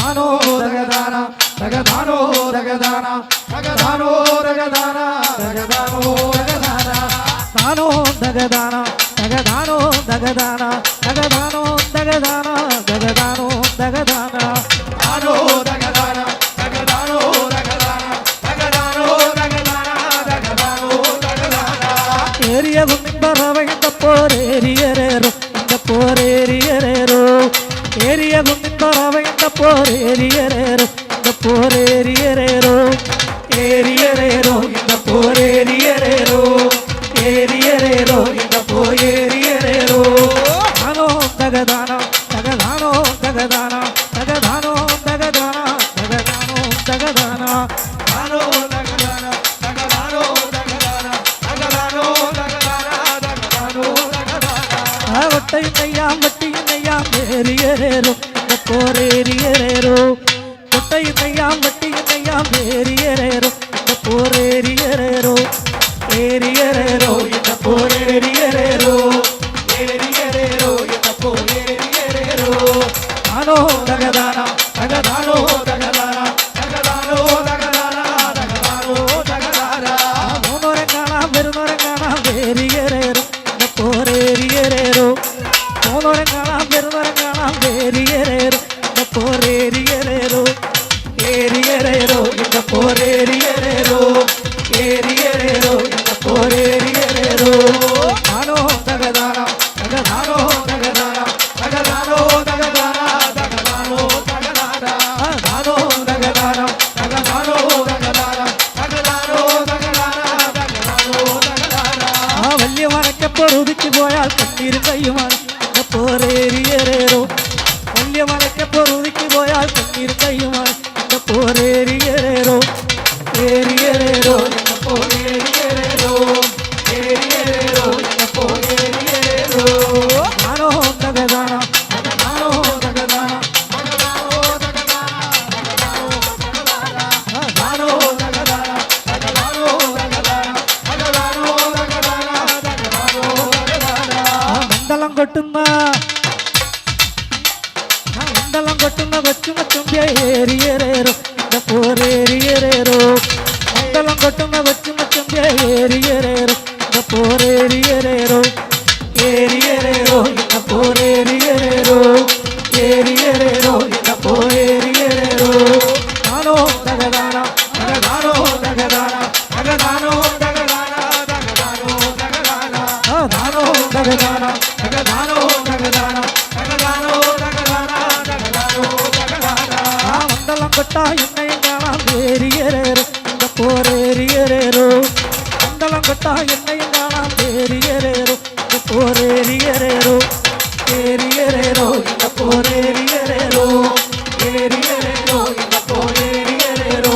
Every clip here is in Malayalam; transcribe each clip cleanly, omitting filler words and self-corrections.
ദഗദാന ദഗദാനോ ദഗദാന ദഗദാനോ ദഗദാന ദഗദാനോ ദഗദാന ദാനോ ദഗദാന ദഗദാനോ ദഗദാന ദഗദാനോ ദഗദാന ദഗദാനോ ദഗദാന ദാനോ ദഗദാന ദഗദാനോ ദഗദാന ദഗദാനോ ദഗദാന ദഗദാനോ ദഗദാന ഏരിയ കുന്നിപ്പറവയന്തപ്പോരേരിയരേറോ പോരേരിയരേറോ ഏരിയ കുന്നിപ്പറവയന്തപ്പോരേരിയരേറോ പോരേരിയരേറോ ഏരിയരേറോ இந்த പോരേരിയരേറോ ഏരിയരേറോ இந்த പോരേരിയരേറോ ദാനോ ദഗദാന ദഗദാനോ ദഗദാന ദഗദാനോ ദഗദാന ദഗദാനോ ദഗദാന ദാനോ ദഗദാന ദഗദാനോ ദഗദാന ദഗദാനോ ദഗദാന ദഗദാനോ ദഗദാന വട്ടയിന്നയ്യാം വട്ടിയിന്നയ്യാം ഏരിയരേറോ പോരേരിയരേറോ വട്ടയിന്നയ്യാം വട്ടിയിന്നയ്യാം ഏരിയരേറോ പോരേരിയരേറോ ഏരിയരേറോ இந்த പോരേരിയരേറോ ഏരിയരേറോ இந்த പോരേരിയരേറോ ദാനോ ദഗദാന ദഗദാനോ ദഗദാന ദഗദാനോ ദഗദാന ദഗദാനോ ദഗദാന മൂന്നോരം കാണാം വരുന്നോരം കാണാം ഏരിയരേറോ இந்த പോരേരിയരേറോ മൂന്നോരം കാണാം വരുന്നോരം കാണാം ഏരിയരേറോ இந்த പോരേരിയരേറോ ഏരിയരേറോ இந்த പോരേരിയരേറോ ഏരിയരേറോ இந்த പോരേരിയരേറോ ദാനോ ദഗദാന ദഗദാനോ ദഗദാന ദഗദാനോ ദഗദാന ദഗദാനോ ദഗദാന ദാനോ ദഗദാന ദഗദാനോ ദഗദാന ദഗദാനോ ദഗദാന ദഗദാനോ ദഗദാന വലിയ മലക്കപ്പൊറുതിച്ചു പോയാൽ കണ്ണീരും കയ്യുമാണ് പോരേരിയരേറോ വലിയ മലക്കപ്പൊറുതിച്ചു പോയാൽ കണ്ണീരും കയ്യുമാണ് പോരേരിയരേറോ ഏരിയരേറോ പോരേരിയരേറോ ഏരിയരേറോ പോരേരിയരേറോ ദാനോ ദഗദാന ദഗദാനോ ദഗദാന ദഗദാനോ ദഗദാന ദഗദാനോ ദഗദാന ദഗദാനോ ദഗദാന ദഗദാനോ ദഗദാന ദഗദാനോ ദഗദാന മണ്ഡലം കൊട്ടുന്ന കൊച്ചുമച്ചുമ്പ ഏരിയരേറോ പോരേരിയരേറോ മണ്ഡലം കൊട്ടുന്ന കൊച്ചുമച്ചുമ്പ ഏരിയരേറോ പോരേരിയരേറോ ഏരിയരേറോ പോരേരിയരേറോ ഏരിയരേറോ പോരേരിയരേറോ ദാനോ ദഗദാന ദഗദാനോ ദഗദാന ദഗദാനോ ദഗദാന ദഗദാനോ ദഗദാന ദാനോ ദഗദാന ദഗദാനോ ദഗദാന ദഗദാനോ ദഗദാന ദഗദാനോ ദഗദാന മണ്ഡലം കൊട്ടാ എന്നെയും കാണാം ഏരിയരേറോ പോരേരിയരേറോ മണ്ഡലം കൊട്ടാ എന്നെയും കാണാം ഏരിയരേറോ പോരേരിയരേറോ ഏരിയരേറോ പോരേരിയരേറോ ഏരിയരേറോ പോരേരിയരേറോ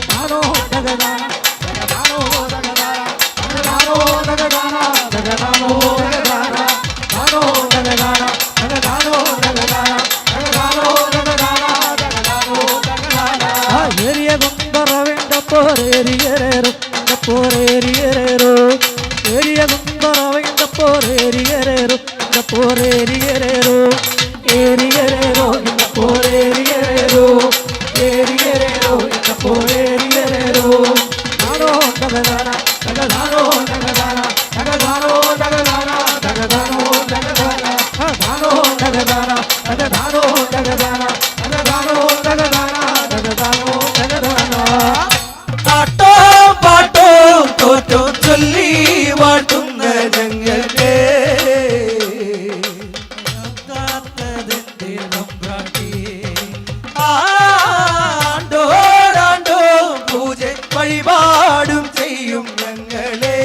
ദാനോ ദഗദാന ദഗദാനോ ദഗദാന ദഗദാനോ ദഗദാന ദഗദാനോ ദഗദാന ദാനോ ദഗദാന ദഗദാനോ ദഗദാന ദഗദാനോ ദഗദാന ദഗദാനോ ദഗദാന ഏരിയ കൊമ്പറവേണ്ട പോരേരിയരേറോ പോരേരിയരേറോ ഏരിയ കൊമ്പറവേണ്ട പോരേരിയരേറോ പോരേരിയരേറോ ഏരിയരേറോ പോരേരിയരേറോ ഏരിയരേറോ പോരേരിയരേറോ ദാനോ ദഗദാന ദഗദാനോ ദഗദാന ദഗദാനോ ദഗദാന ദഗദാനോ ദഗദാന ദാനോ ദഗദാന ദഗദാനോ ദഗദാന ദഗദാനോ ദഗദാന ദഗദാനോ ദഗദാന പാട്ടോ പാട്ടോ തോറ്റോ ചൊല്ലി വാട്ടുന്ന ഞങ്ങൾക്ക് ആണ്ടോരാണ്ടോ പൂജ വഴിപാടും ചെയ്യും ഞങ്ങളെ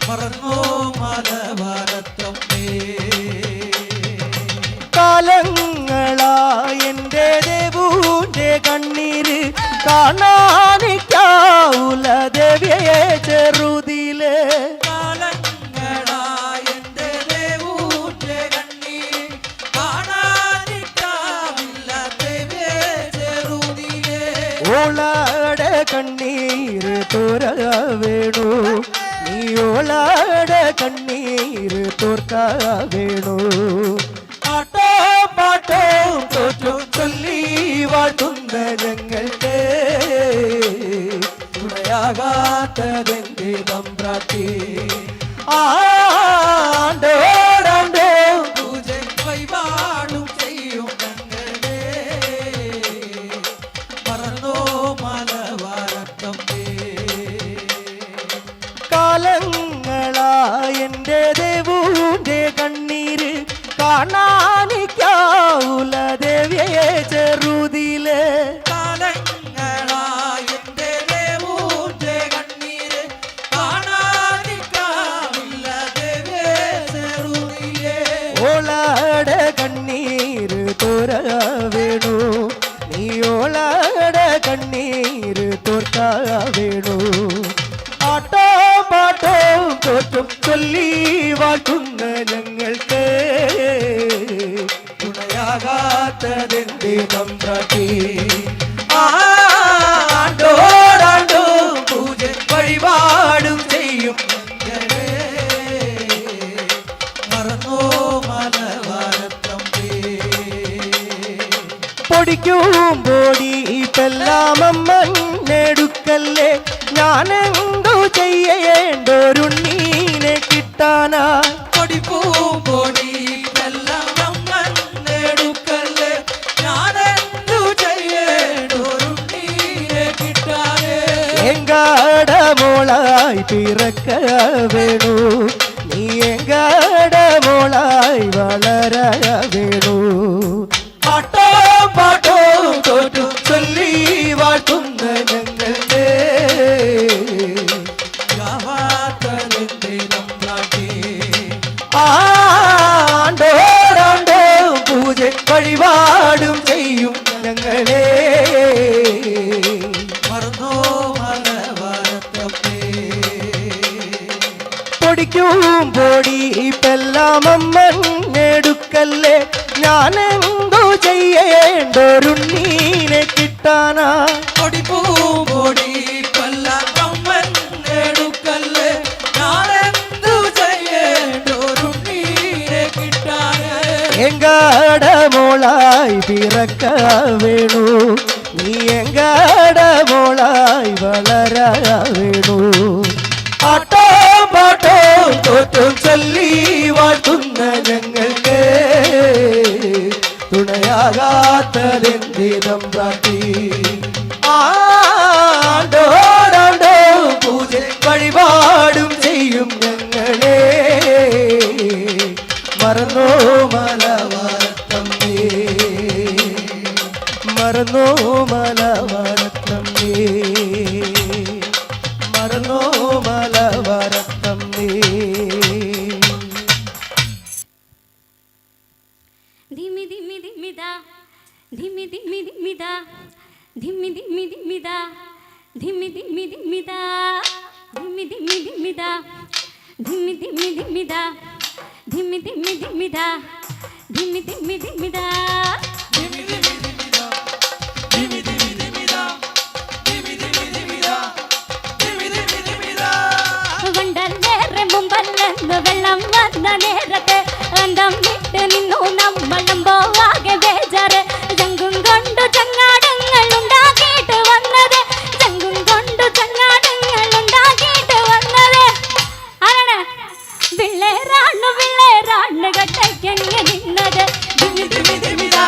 മറന്നോ മലവാരത്തമ്മേ കാലങ്ങളായി എൻ്റെ ദേവൂന്റെ കണ്ണീര് കാണാനിക്കാവൂല ദേവിയെ ചെറുതിലെ കാലങ്ങളായി എൻ്റെ ദേവൂന്റെ കണ്ണീര് കാണാനിക്കാവില്ല ദേവിയെ ചെറുതിലെ ഓളാടെ കണ്ണീര് തോര വേണു നീ ഓളാടെ കണ്ണീര് തോർക്ക വേണു പാട്ടോ പാട്ടോ വേണു നീയോളാടെ കണ്ണീര് തോർക്ക വേണു ആട്ടോ പാട്ടോ തോറ്റും ചൊല്ലി വാട്ടുന്ന ഞങ്ങൾക്ക് തുണയാകാത്തതെന്തേ തമ്പ്രാട്ടി ആണ്ടോടാണ്ടോ പൂജ വഴിപാടും ചെയ്യും മറന്നോ മലവാരത്തമ്പേ പൊടിക്കും പൊടി പെല്ലാമമ്മടുക്കല്ലേ ഞാനെന്തോ ചെയ്യേണ്ടൊരുണ്ണീനെ കിട്ടാനാ പൊടിപ്പൂം പൊടി പെല്ലാമമ്മടുക്കല്ലേ ഞാനെന്തോ ചെയ്യേണ്ടൊരുണ്ണീനെ കിട്ടാനേ എങ്കാട മോളായി പിറക്ക വേണു നീ എങ്കാട മോളായി വളര വേണു പാട്ടോ പാട്ടോ തോറ്റു ചൊല്ലി വാട്ടുന്ന ഞങ്ങളുടെ ആണ്ടോടാണ്ടോ പൂജ വഴിപാടും ചെയ്യും ഞങ്ങളെ മറന്നോ മലവാരത്തപ്പേ പൊടിക്കും പൊടി പെല്ലാമമ്മടുക്കല്ലേ ഞാനെന്തോ ചെയ്യേണ്ടൊരുണ്ണീനെ കിട്ടാനാ പൊടിപ്പൂം പൊടി പെല്ലാമമ്മടുക്കല്ലേ ഞാനെന്തോ ചെയ്യേണ്ടൊരുണ്ണീനെ കിട്ടാനാ എങ്കാട മോളായി പിറക്ക വേണു നീ എങ്കാട മോളായി വളര വേണു ആട്ടോ പാട്ടോ തോറ്റും ചൊല്ലി വാട്ടുന്ന ഞങ്ങൾക്ക് തുണയാകാത്തതെന്തേ തമ്പ്രാട്ടി ആണ്ടോടാണ്ടോ പൂജ വഴിപാടും ചെയ്യും ഞങ്ങളെ മറന്നോ മലവാരത്തമ്മേ മറന്നോ മലവാരത്തമ്മേ മറന്നോ മലവാരത്തമ്മേ ധിമി ധിമി ധിമിദാ ധിമി ധിമി ധിമിദാ ധിമി ധിമി ധിമിദാ ധിമി ധിമി ധിമിദാ ധിമി ധിമി ധിമിദാ ധിമി ധിമി ധിമിദാ ധിമി ധിമി ധിമിദാ ധിമി ധിമി ധിമിദാ ധിമി ധിമി ധിമിദാ ധിമി ധിമി ധിമിദാ ധിമി ധിമി ധിമിദാ ധിമി ധിമി ധിമിദാ വണ്ടല്ലേറെ മുമ്പല്ലെന്ന് വെള്ളം വന്ന നേരത്തെ അന്തം വിട്ട് നിന്നു നമ്മളമ്പോ ബേജാറ് ചങ്കും കൊണ്ടു ചങ്ങാടങ്ങൾ ഉണ്ടാക്കിയിട്ട് വന്നത് ചങ്കും കൊണ്ടു ചങ്ങാടങ്ങൾ ഉണ്ടാക്കിയിട്ട് വന്നത് ആരാണ് പിള്ളേരാണ് കട്ടയ്ക്കെങ്ങനെ നിന്നത് ധിമി ധിമി ധിമിദാ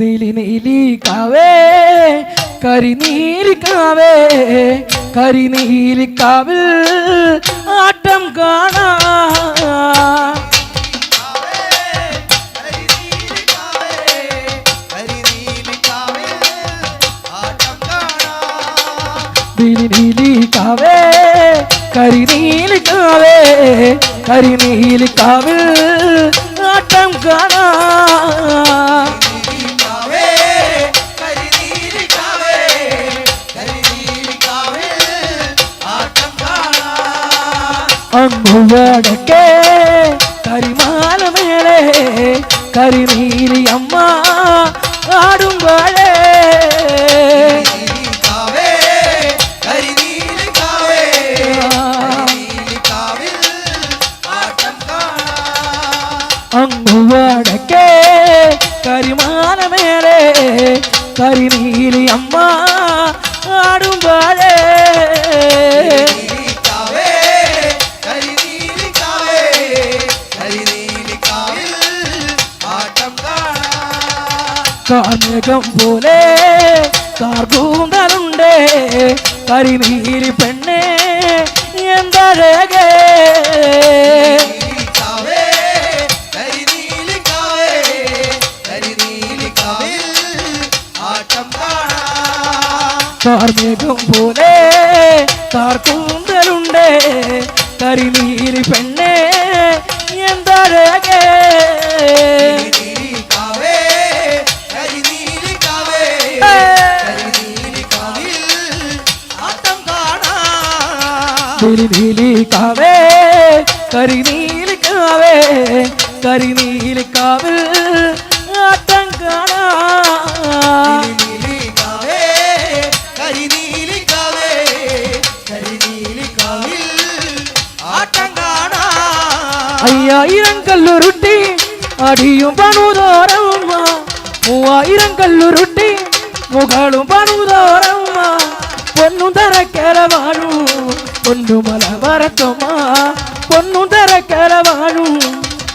നീലി നീലി കാവേ കരിനീലി കാവേ കരിനീലി കാവിൽ ആട്ടം കാണാ നീലി കാവേ കരിനീലി കാവേ കരിനീലി കാവിൽ ആട്ടം കാണാ അങ്ങു വടക്കേ കരിമാല മേലെ കരിനീലി അമ്മ ആടുമ്പോഴേ അങ്ങു വടക്കേ കരിമാല മേലെ കരിനീലി അമ്മ ആടുമ്പോഴേ കാർമേഘം പോലെ കാർകൂന്തലുണ്ടേ കരിനീലി പെണ്ണേ എന്തഴകേ കാർമേഘം പോലെ കാർകൂന്തലുണ്ടേ കരിനീലി പെണ്ണേ എന്തഴകേ നീലി കാവേ കരിനീലി കാവേ കരിനീലി കാവിൽ ആട്ടം കാണാ അയ്യായിരം കല്ലുരുട്ടി അടിയും പണുതോരമ്മ 3000 കല്ലുരുട്ടി മുകളും പണുതോരമ്മ പൊന്നും തരക്കര വാഴു പൊന്നുമല വരത്തമ്മ പൊന്നും തരക്കര വാഴു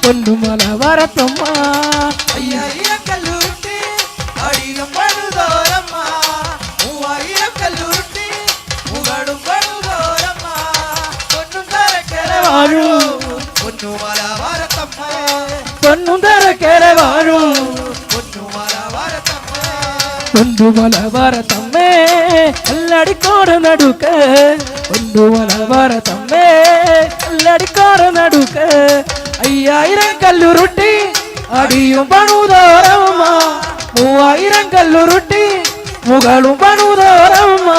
പൊന്നുമല വരത്തമ്മ അയ്യായിരം കല്ലുരുട്ടി അടിയും പണുതോരമ്മ 3000 കല്ലുരുട്ടി മുകളും പണുതോരമ്മ പൊന്നും തരക്കര വാഴു പൊന്നുമല വരത്തമ്മ പൊന്നും തരക്കര വാഴു പൊന്നുമല വരത്തമ്മ പൊന്നുമല വരത്തമ്മേ കല്ലടിക്കോട് നടുക്ക് പൊന്നുമല വരത്തമ്മേ കല്ലടിക്കോട് നടുക്ക് 5000 കല്ലുരുട്ടി അടിയും പണുതോരമ്മ 3000 കല്ലുരുട്ടി മുകളും പണുതോരമ്മ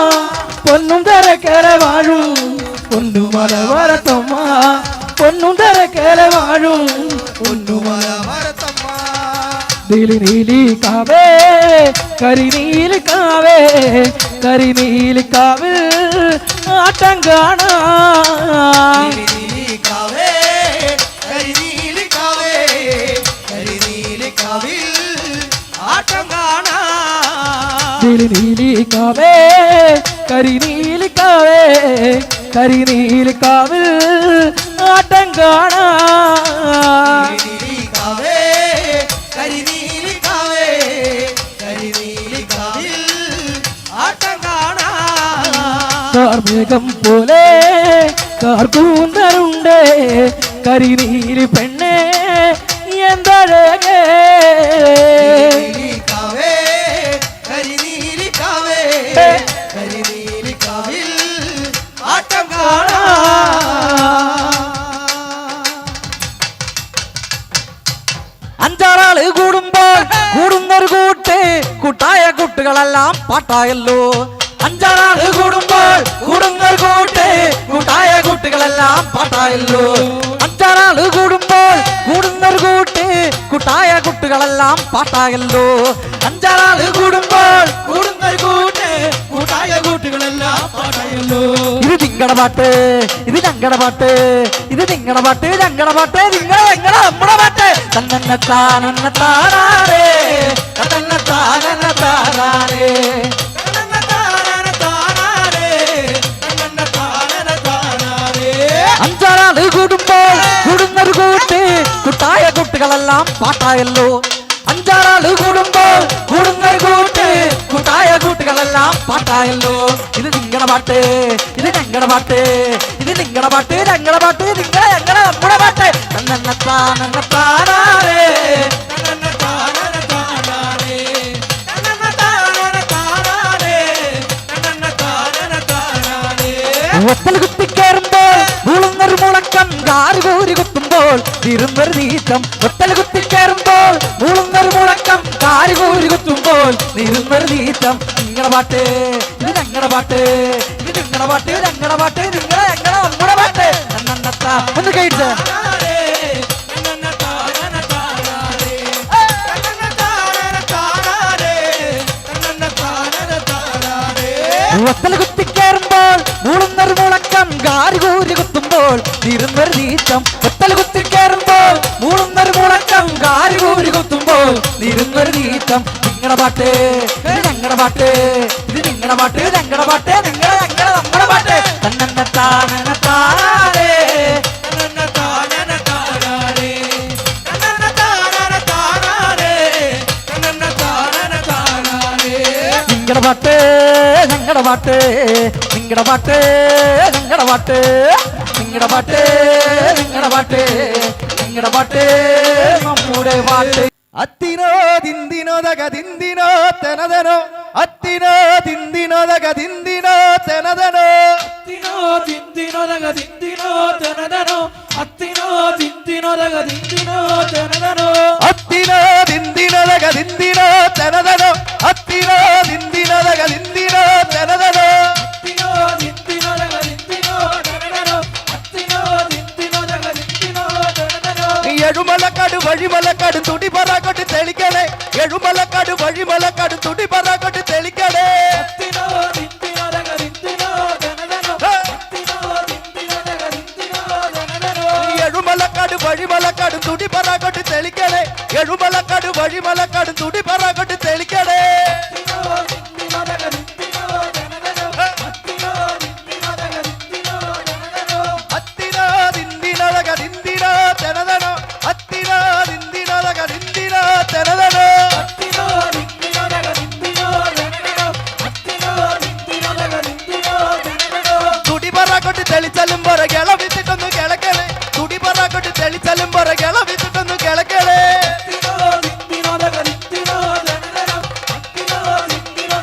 പൊന്നും തരക്കര വാഴു പൊന്നുമല വരത്തമ്മ പൊന്നും തരക്കര വാഴു പൊന്നുമല വരത്തമ്മ നീലി നീലി കാവേ കരിനീലി കാവേ കരിനീലി കാവിൽ ആട്ടം കാണാ കരിനീലി കാവേ കരിനീലി കാവേ കരിനീലി കാവിൽ ആട്ടം കാണാ നീലി നീലി കാവേ കരിനീലി കാവേ കരിനീലി കാവിൽ ആട്ടം കാണാ കരിനീലി കാവേ കരിനീലി കാവേ കരിനീലി കാവിൽ ആട്ടം കാണാ കാർമേഘം പോലെ കാർകൂന്തലുണ്ടേ കരിനീലി പെണ്ണേ എന്തഴകേ കരിനീലി കാവേ കരിനീലി കാവേ കരിനീലി കാവിൽ ആട്ടം കാണാ അഞ്ചാറാള് കൂടുമ്പോൾ കൂടുന്നൊരു കൂട്ട് കൂട്ടായ കൂട്ടുകളെല്ലാം പാട്ടായല്ലോ അഞ്ചാറാള് കൂടുമ്പോൾ കൂടുന്നൊരു കൂട്ട് കൂട്ടായ കൂട്ടുകളെല്ലാം പാട്ടായല്ലോ അഞ്ചാറാള് കൂടുമ്പോൾ കൂടുന്നൊരു കൂട്ട് കൂട്ടായ കൂട്ടുകളെല്ലാം പാട്ടായല്ലോ അഞ്ചാറാള് കൂടുമ്പോൾ കൂടുന്നൊരു കൂട്ട് കൂട്ടായ കൂട്ടുകളെല്ലാം പാട്ടായല്ലോ ഇത് നിങ്ങളുടെ പാട്ട് ഇത് ഞങ്ങളുടെ പാട്ട് ഇത് നിങ്ങളുടെ പാട്ട് ഞങ്ങളുടെ പാട്ട് നിങ്ങളെ നമ്മുടെ പാട്ട് തന്നെ താനന്നെ താനാരേ തന്നെ താനന്നെ താനാരേ അഞ്ചാറാള് കൂടുമ്പോൾ കൂടുന്നൊരു കൂട്ട് കൂട്ടായ കുട്ടികളെല്ലാം പാട്ടായല്ലോ അഞ്ചാറാള് കൂടുമ്പോൾ കൂടുന്നൊരു കൂട്ട് കൂട്ടായ കൂട്ടുകളെല്ലാം പാട്ടായല്ലോ ഇത് നിങ്ങളുടെ പാട്ട് ഇത് ഞങ്ങളുടെ പാട്ട് ഇത് നിങ്ങളുടെ പാട്ട് ഞങ്ങളുടെ പാട്ട് നിങ്ങളെ ഞങ്ങളെ നമ്മുടെ പാട്ട് തന്നത്താനത്താനാരേ ഒത്തൽ കുത്തിക്കേറുമ്പോൾ മൂളുന്നൊരു മുളക്കം കാറുകൂരി കുത്തുമ്പോൾ തിരുന്നൊരു നീക്കം ഒത്തൽ കുത്തിക്കേറുമ്പോൾ മൂളുന്നൊരു മുളക്കം കാറുകൂരി കുത്തുമ്പോൾ തിരുന്നൊരു നീക്കം നിങ്ങളുടെ പാട്ട് ഇത് ഞങ്ങളുടെ പാട്ട് ഇത് നിങ്ങളുടെ പാട്ട് ഞങ്ങളുടെ പാട്ട് നിങ്ങളെ ഞങ്ങളെ നമ്മുടെ പാട്ട് ഒന്ന് കഴിച്ച് ഒത്തൽ കുത്തിക്കേറുമ്പോൾ മൂളുന്നൊരു മുളക്കം കാറുകൂരി കുത്തുമ്പോൾ തിരുന്നൊരു നീക്കം ഒത്തൽ കുത്തിക്കേറുമ്പോൾ മൂളുന്നൊരു മുളക്കം കാറുകൂരി കുത്തുമ്പോൾ തിരുന്നൊരു നീക്കം നിങ്ങളുടെ പാട്ട് ഇത് ഞങ്ങളുടെ പാട്ട് ഇത് നിങ്ങളുടെ പാട്ട് ഞങ്ങളുടെ പാട്ട് നിങ്ങളെ ഞങ്ങളെ നമ്മുടെ പാട്ട് തന്നത്താനത്താനേ നിങ്ങളുടെ പാട്ട് ഞങ്ങളുടെ പാട്ട് നിങ്ങളുടെ പാട്ട് ഞങ്ങളുടെ പാട്ട് നിങ്ങളുടെ പാട്ട് നിങ്ങളുടെ പാട്ട് നിങ്ങളുടെ പാട്ട് നമ്മുടെ പാട്ട് അത്തിനോ ദിന്ദിനോ ദഗ ദിന്ദിനോ തെനതനോ അത്തിനോ ദിന്ദിനോ ദഗ ദിന്ദിനോ തെനതനോ അത്തിനോ ദിന്ദിനോ ദഗ ദിന്ദിനോ തെനതനോ അത്തിനോ ദിന്ദിനോ ദഗ ദിന്ദിനോ തെനതനോ അത്തിനോ ദിന്ദിനോ ദഗ ദിന്ദിനോ തെനതനോ അത്തിനോ ദിന്ദിനോ ദഗ ദിന്ദിനോ തെനതനോ അത്തിനോ ദിന്ദിനോ ദഗ ദിന്ദിനോ തെനതനോ അത്തിനോ ദിന്ദിനോ ദഗ ദിന്ദിനോ തെനതനോ എഴുമലക്കാട് വഴിമലക്കാട് തുടി പറകൊട്ട് തെളിക്കണേ എഴുമലക്കാട് വഴിമലക്കാട് തുടി പറകൊട്ട് തെളിക്കണേ അത്തിനോ ദിന്ദിനോ ദഗ ദിന്ദിനോ തെനതനോ അത്തിനോ ദിന്ദിനോ ദഗ ദിന്ദിനോ തെനതനോ എഴുമലക്കാട് വഴിമലക്കാട് തുടി പറകൊട്ട് തെളിക്കണേ എഴുമലക്കാട് വഴിമലക്കാട് തുടി പറകൊട്ട് തെളിക്കണേ അത്തിനോ ദിന്ദിനോ ദഗ ദിന്ദിനോ തെനതനോ അത്തിനോ ദിന്ദിനോ ദഗ ദിന്ദിനോ തെനതനോ അത്തിനോ ദിന്ദിനോ ദഗ ദിന്ദിനോ തെനതനോ അത്തിനോ ദിന്ദിനോ ദഗ ദിന്ദിനോ തെനതനോ അത്തിനോ ദിന്ദിനോ ദഗ ദിന്ദിനോ തെനതനോ അത്തിനോ ദിന്ദിനോ ദഗ ദിന്ദിനോ തെനതനോ തുടി പറകൊട്ട് തെളിച്ചാലും പുറകെള വിട്ടിട്ടൊന്ന് കിളക്കണേ തുടി പറകൊട്ട് തെളിച്ചാലും പുറകെള വിട്ടിട്ടൊന്ന് കിളക്കണേ അത്തിനോ ദിന്ദിനോ ദഗ ദിന്ദിനോ തെനതനോ അത്തിനോ ദിന്ദിനോ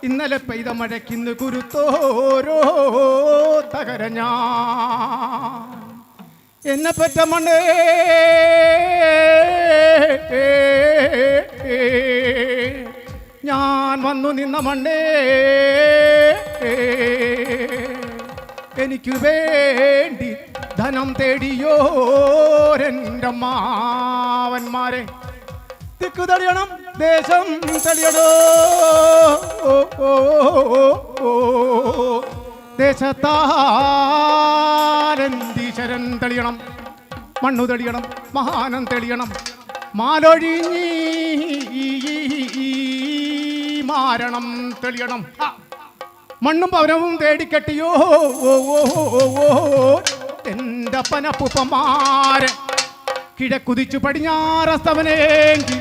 ഇന്നലെ പെയ്ത മഴയ്ക്കിന്ന് കുരുത്തോരോ തകരഞ്ഞ എന്നെ പറ്റ മണ്ണേ ഞാൻ വന്നു നിന്ന മണ്ണേ എനിക്ക് വേണ്ടി ധനം തേടിയോരെൻ്റെ മാവന്മാരെ ദിക്കു തെളിയണം ദേശം തെളിയണോ ദേശത്താരന്തീശ്വരൻ തെളിയണം മണ്ണു തെളിയണം മഹാനം തെളിയണം മാലൊഴിഞ്ഞീ മാരണം തെളിയണം മണ്ണും പവനവും തേടിക്കെട്ടിയോ എൻ്റെ പനപ്പുപ്പന്മാരെ കിഴക്കുതിച്ചു പടിഞ്ഞാറസ്തവനെങ്കിൽ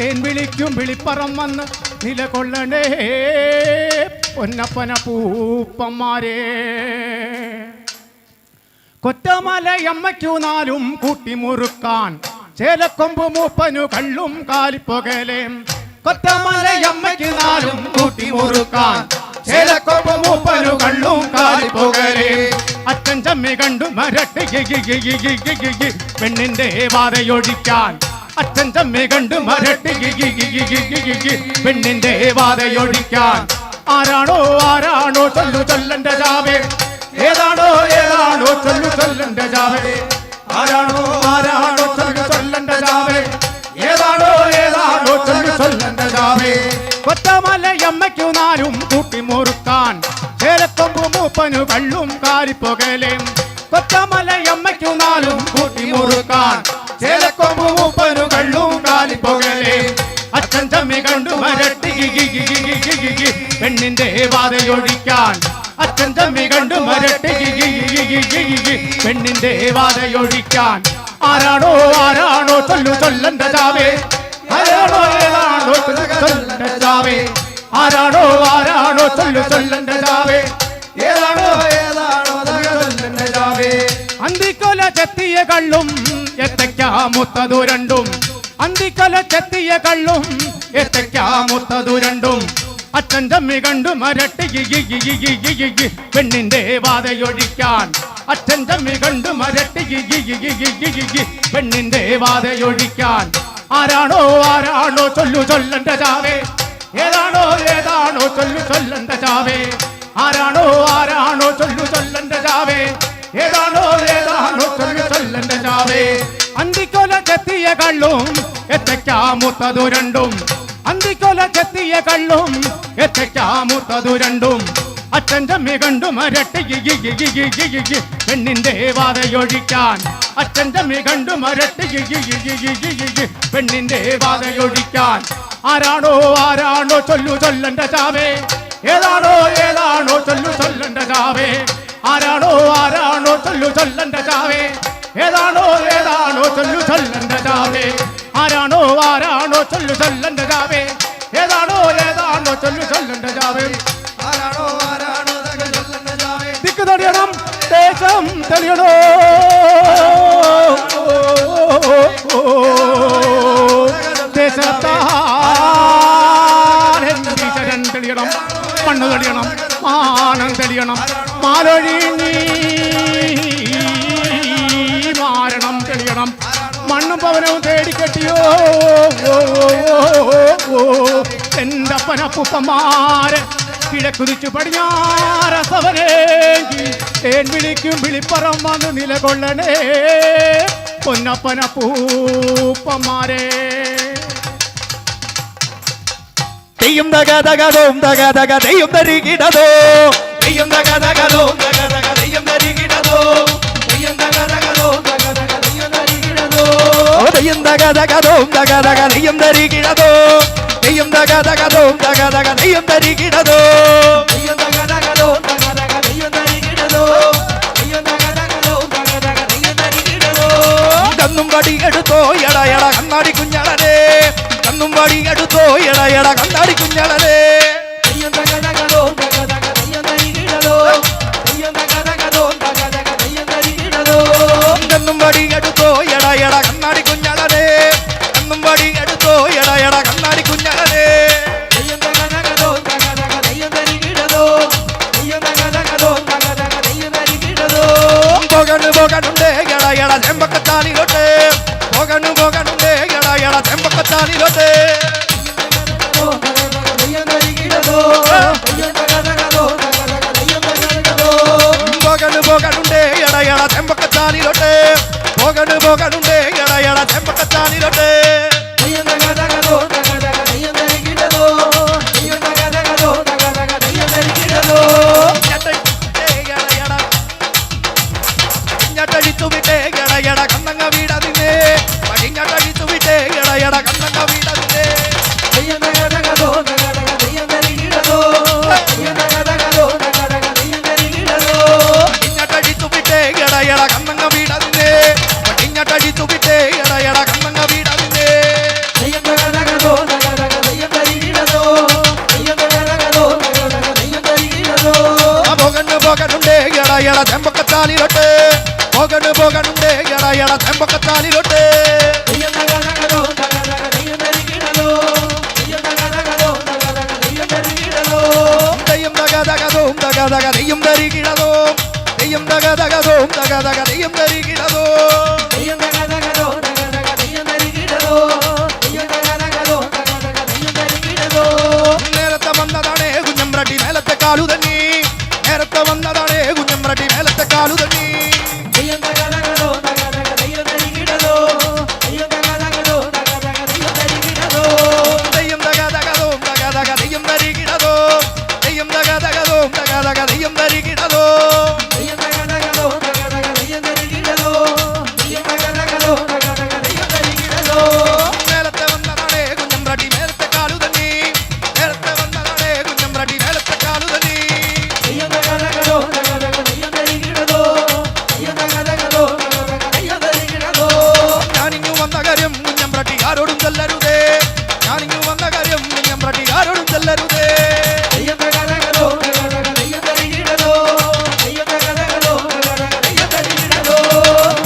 ഏൻ വിളിക്കും വിളിപ്പറം വന്ന് നിലകൊള്ളണേ പൊന്നപ്പന പൂപ്പന്മാരെ കൊറ്റമലയമ്മയ്ക്കു നാലും കൂട്ടിമുറുക്കാൻ ചേലക്കൊമ്പ് മൂപ്പനു കള്ളും കാലിപ്പുകലേ കൊറ്റമലയമ്മയ്ക്ക് നാലും കൂട്ടിമുറുക്കാൻ ചേലക്കൊമ്പ് മൂപ്പനു കള്ളും കാലിപ്പുകലേ അച്ഛൻ ചമ്മി കണ്ടു മരട്ട് പെണ്ണിന്റെ വാതയൊഴിക്കാൻ അച്ഛൻ ചമ്മി കണ്ടു മരട്ട് പെണ്ണിന്റെ വാതയൊഴിക്കാൻ ആരാണോ ആരാണോ ചൊല്ലു ചൊല്ലന്റെ ജാവേ ഏതാണോ ഏതാണോ ചൊല്ലു ചൊല്ലന്റെ ജാവേ ആരാണോ ആരാണോ ചൊല്ലു ചൊല്ലന്റെ ജാവേ ഏതാണോ ഏതാണോ ചൊല്ലു ചൊല്ലന്റെ ജാവേ കൊത്തമലയമ്മയ്ക്കു നാലും കൂട്ടിമുറുക്കാൻ ചേലക്കൊമ്പ് മൂപ്പനു കള്ളും കാലിപ്പുകലേ കൊത്തമലയമ്മയ്ക്കു നാലും കൂട്ടിമുറുക്കാൻ ചേലക്കൊമ്പ് മൂപ്പനു കള്ളും കാലിപ്പുകലേ അച്ഛൻ ചമ്മി കണ്ടു മരട്ടി പെണ്ണിന്റെ വാതയൊഴിക്കാൻ അച്ഛൻ ചമ്മി കണ്ടു മരട്ടി പെണ്ണിന്റെ വാതയൊഴിക്കാൻ ആരാണോ ആരാണോ ചൊല്ലു ചൊല്ലന്റെ ജാവേ ആരാണോ ഏതാണോ ചൊല്ലു ചൊല്ലന്റെ ജാവേ ആരാണോ ആരാണോ ചൊല്ലു ചൊല്ലന്റെ ജാവേ ഏതാണോ ഏതാണോ ചൊല്ലന്റെ ജാവേ അന്തിക്കൊല ചെത്തിയ കള്ളും എത്തയ്ക്കാമുത്തതു രണ്ടും അന്തിക്കൊല ചെത്തിയ കള്ളും എത്തയ്ക്കാമുത്തതു രണ്ടും അച്ഛൻ ചമ്മി കണ്ടു മരട്ടി പെണ്ണിന്റെ വാതയൊഴിക്കാൻ അച്ഛൻ ചമ്മി കണ്ടു മരട്ടി പെണ്ണിന്റെ വാതയൊഴിക്കാൻ ആരാണോ ആരാണോ ചൊല്ലു ചൊല്ലന്റെ ജാവേ ഏതാണോ ഏതാണോ ചൊല്ലു ചൊല്ലന്റെ ജാവേ ആരാണോ ആരാണോ ചൊല്ലു ചൊല്ലന്റെ ജാവേ ഏതാണോ ഏതാണോ ചൊല്ലു ചൊല്ലന്റെ ജാവേ അന്തിക്കൊല ചെത്തിയ കള്ളും എത്തയ്ക്കാമുത്തതു രണ്ടും അന്തിക്കൊല ചെത്തിയ കള്ളും എത്തയ്ക്കാമുത്തതു രണ്ടും അച്ഛൻ ചമ്മി കണ്ടു മരട്ടി പെണ്ണിന്റെ വാതയൊഴിക്കാൻ അച്ഛൻ ചമ്മി കണ്ടു മരട്ടി പെണ്ണിന്റെ വാതയൊഴിക്കാൻ ആരാണോ ആരാണോ ചൊല്ലു ചൊല്ലന്റെ ജാവേ ഏതാണോ ഏതാണോ ചൊല്ലു ചൊല്ലന്റെ ജാവേ ആരാണോ ആരാണോ ചൊല്ലു ചൊല്ലന്റെ ജാവേ ഏതാണോ ഏതാണോ ചൊല്ലു ചൊല്ലന്റെ ജാവേ ആരാണോ ആരാണോ ചൊല്ലു ചൊല്ലന്റെ ജാവേ ഏതാണോ ഏതാണോ ചൊല്ലു ചൊല്ലന്റെ ജാവേ ആരാണോ ആരാണോ ചൊല്ലന്റെ ജാവേ ദിക്ക് തെളിയണം ദേശം തെളിയണോ ദേശത്താരൻ തെളിയണം മണ്ണ് തെളിയണം മാനം തെളിയണം മാലൊഴിഞ്ഞീ മാരണം തെളിയണം മണ്ണും പവനവും തേടിക്കെട്ടിയോ എൻ്റെ അപ്പനപ്പുപ്പന്മാരെ കിഴക്കുതിച്ചു പടിഞ്ഞാറസവരേങ്കി തേൻ വിളിക്കും വിളിപ്പറം വന്ന് നിലകൊള്ളണേ പൊന്നപ്പനപ്പൂപ്പന്മാരെ തെയ്യം തക തകതോം തക തക തെയ്യം തരികിടതോ തെയ്യം തക തകതോം തക തക തെയ്യം തരികിടതോ തെയ്യം തക തകതോം തക തക തെയ്യം തരികിടതോ തെയ്യം തക തകതോം തക തക തെയ്യം തരികിടതോ തെയ്യം തക തകതോം തക തക തെയ്യം തരികിടതോ തെയ്യം തക തകതോം തക തക തെയ്യം തരികിടതോ തെയ്യം തക തകതോം തക തക തെയ്യം തരികിടതോ കന്നും വടി എടുത്തോ എട എട കണ്ണാടി കുഞ്ഞളരെ കന്നും വടി എടുത്തോ എട എട കണ്ണാടി കുഞ്ഞളരെ തെയ്യം തക തകതോം തക തക തെയ്യം തരികിടതോ തെയ്യം തക തകതോം തക തക തെയ്യം തരികിടതോ കന്നും വടി എടുത്തോ എട എട കണ്ണാടി കുഞ്ഞളരെ കന്നും വടി എടുത്തോ എട എട കണ്ണാടി കുഞ്ഞളരെ തെയ്യം തക തകതോം തക തക തെയ്യം പോകണുണ്ട് എടാ എടാ ചെമ്പക്കത്താലിലോട്ട് പോകണുണ്ട് എടാ എടാ ചെമ്പക്കത്താലിലോട്ട് പോകണുണ്ട് എടാ എടാ ചെമ്പക്കത്താലിലോട്ട് പോകണുണ്ട് എടാ എടാ ചെമ്പക്കത്താലിലോട്ട് ഞട്ടഴിച്ചു വിട്ടേ എടാ എടാ കണ്ണങ്ങ വീടതിനെ പടിഞ്ഞട്ടഴിച്ചു വിട്ടേ എടാ എടാ കണ്ണങ്ങ വീടതിനെ പടിഞ്ഞട്ടഴിച്ചു വിട്ടേ എടാ എടാ കണ്ണങ്ങ വീടതിനെ പടിഞ്ഞട്ടഴിച്ചു വിട്ടേ എടാ എടാ കണ്ണങ്ങ വീടതിനെ പോകണുണ്ട് എടാ എടാ ചെമ്പക്കത്താലിലോട്ട് പോകണുണ്ട് എടാ എടാ ചെമ്പക്കത്താലിലോട്ട് തെയ്യം തകതകതോം തകതക തെയ്യം തരികിടതോ തെയ്യം തകതകതോം തകതക തെയ്യം തരികിടതോ നേരത്തെ വന്നതാണേ കുഞ്ഞമ്പ്രട്ടി മേലത്തെ കാലു തന്നി നേരത്തെ വന്നതാണേ കുഞ്ഞമ്പ്രട്ടി മേലത്തെ കാലു തന്നി തെയ്യം തകതകതോം തകതക തെയ്യം തരികിടതോ തെയ്യം തകതകതോം തകതക തെയ്യം തരികിടതോ നേരത്തെ വന്നതാണേ കുഞ്ഞമ്പ്രട്ടി മേലത്തെ കാലു തന്നി നേരത്തെ വന്നതാണേ കുഞ്ഞമ്പ്രട്ടി മേലത്തെ കാലു തന്നി തെയ്യം തകതകതോം തകതക തെയ്യം തരികിടതോ ഞാനിങ്ങു വന്ന കാര്യം കുഞ്ഞമ്പ്രട്ടി ആരോടും ചൊല്ലരുതേ ഞാനിങ്ങു വന്ന കാര്യം കുഞ്ഞമ്പ്രട്ടി ആരോടും ചൊല്ലരുതേ തെയ്യം തകതകതോം തകതക തെയ്യം തരികിടതോ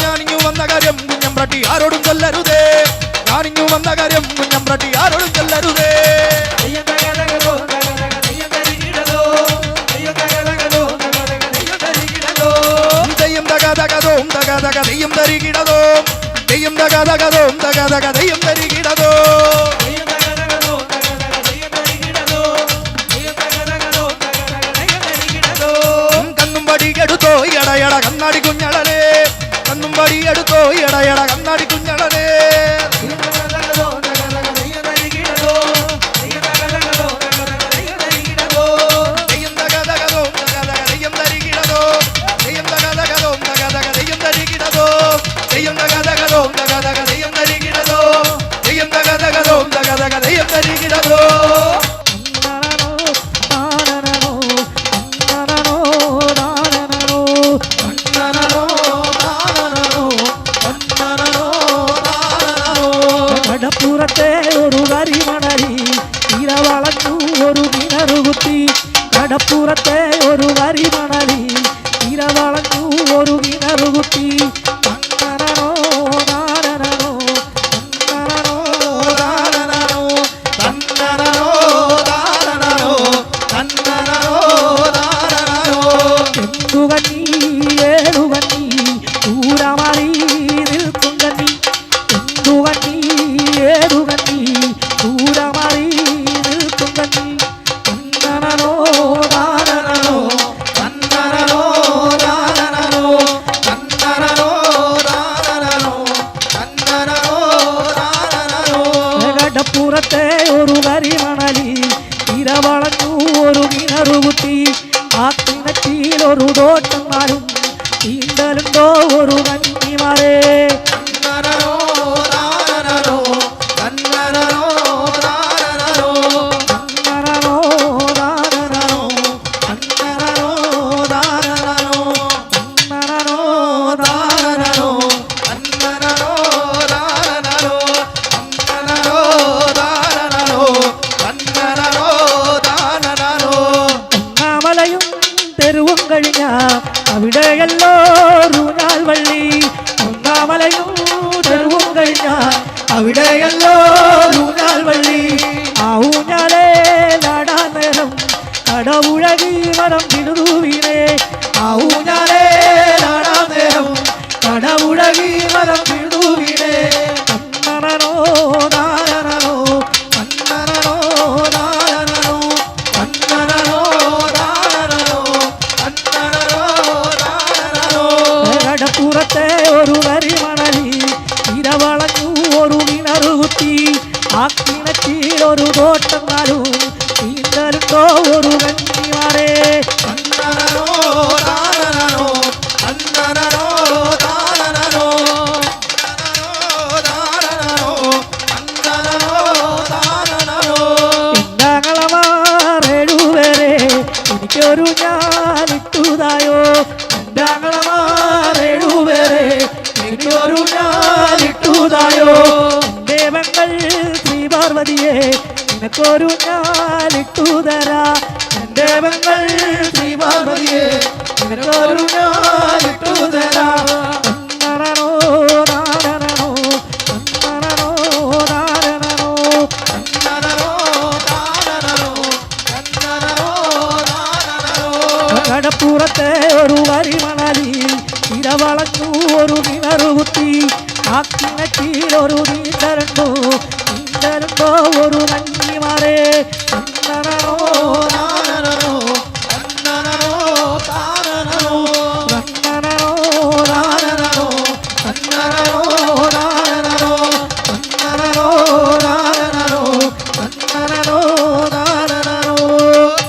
ഞാനിങ്ങു വന്ന കാര്യം കുഞ്ഞമ്പ്രട്ടി ആരോടും ചൊല്ലരുതേ ഞാനിങ്ങു വന്ന കാര്യം കുഞ്ഞമ്പ്രട്ടി ആരോടും ചൊല്ലരുതേ തെയ്യം തകതകതോം തകതക തെയ്യം തരികിടതോ തെയ്യം തകതകതോം തകതക തെയ്യം തരികിടതോ തെയ്യം തകതകതോം തകതക തെയ്യം തരികിടതോ കണ്ണും പടിയെടുത്തോ എടാ എടാ കണ്ണാടി കുഞ്ഞളനെ കണ്ണും പടിയെടുത്തോ എടാ എടാ കണ്ണാടി കുഞ്ഞളനെ തെയ്യം തകതകതോം തകതക തെയ്യം തരികിടതോ തെയ്യം തകതകതോം തകതക തെയ്യം തരികിടതോ തെയ്യം തകതകതോം തകതക തെയ്യം തരികിടതോ തെയ്യം തകതകതോം തകതക തെയ്യം തരികിടതോ കടപ്പുറത്തെ ഒരു കരിമണലി ഇരവളഞ്ഞു ഒരു കിണറുകുത്തി കടപ്പുറത്തെ ഒരു കരിമണലി ഇരവളഞ്ഞു ഒരു കിണറുകുത്തി തന്നനോ നാനനോ തന്നനോ തന്നനോ ദാനനോ തന്നനോ ദാനനോ എന്തുകണ്ണി ഏടുകണ്ണി ദൂരമറി നിൽക്കും കണ്ണി എന്തുകണ്ണി ഏടുകണ്ണി ദൂരമറി നിൽക്കും കണ്ണി തന്നനോ നാനനോ തന്നനോ ദാനനോ തന്നനോ ദാനനോ തന്നനോ ദാനനോ കടപ്പുറത്തെ ഒരു കരിമണലി ഇരവളഞ്ഞു ഒരു കിണറുകുത്തി ആ കിണറ്റിൽ ഒരു തോട്ടന്മാരും തീണ്ടലുണ്ടോ ഒരു കഞ്ഞിമാരെ തന്നനോ ദാനനോ തന്നനോ ദാനനോ തന്നനോ നാനനോ തന്നനോ ദാനനോ തന്നനോ ദാനനോ തന്നനോ ദാനനോ തന്നനോ ദാനനോ തന്നനോ ദാനനോ ഒന്നാമലയും തെരുവും കഴിഞ്ഞ അവിടെയല്ലോ ഊഞ്ഞാൽ വള്ളി ഒന്നാമലയും തെരുവും കഴിഞ്ഞ അവിടെയല്ലോ ഊഞ്ഞാൽ വള്ളി ആ ഊഞ്ഞാലേ നാടാൻ നേരം കടവുഴകി മരം തിരുതൂവിനെ ആ ഊഞ്ഞാലേ നാടാൻ നേരം പാർവതിയെ നിനക്കൊരു ഞാലിട്ടു തരാ എൻ്റെ പെങ്ങൾ ശ്രീ പാർവതിയെ നിനക്കൊരു ഞാലിട്ടു തരാ തന്നനോ നാനനോ തന്നനോ നാനനോ തന്നനോ താനനോ തന്നനോ താനനോ കടപ്പുറത്തെ ഒരു വരിമണലിൽ ഇരവളഞ്ഞു ഒരു കിണറുകുത്തി ആ കിണറ്റിലൊരു നീണ്ടരണ്ടോ ഒരു നഞ്ഞിമാരെ തന്നനോ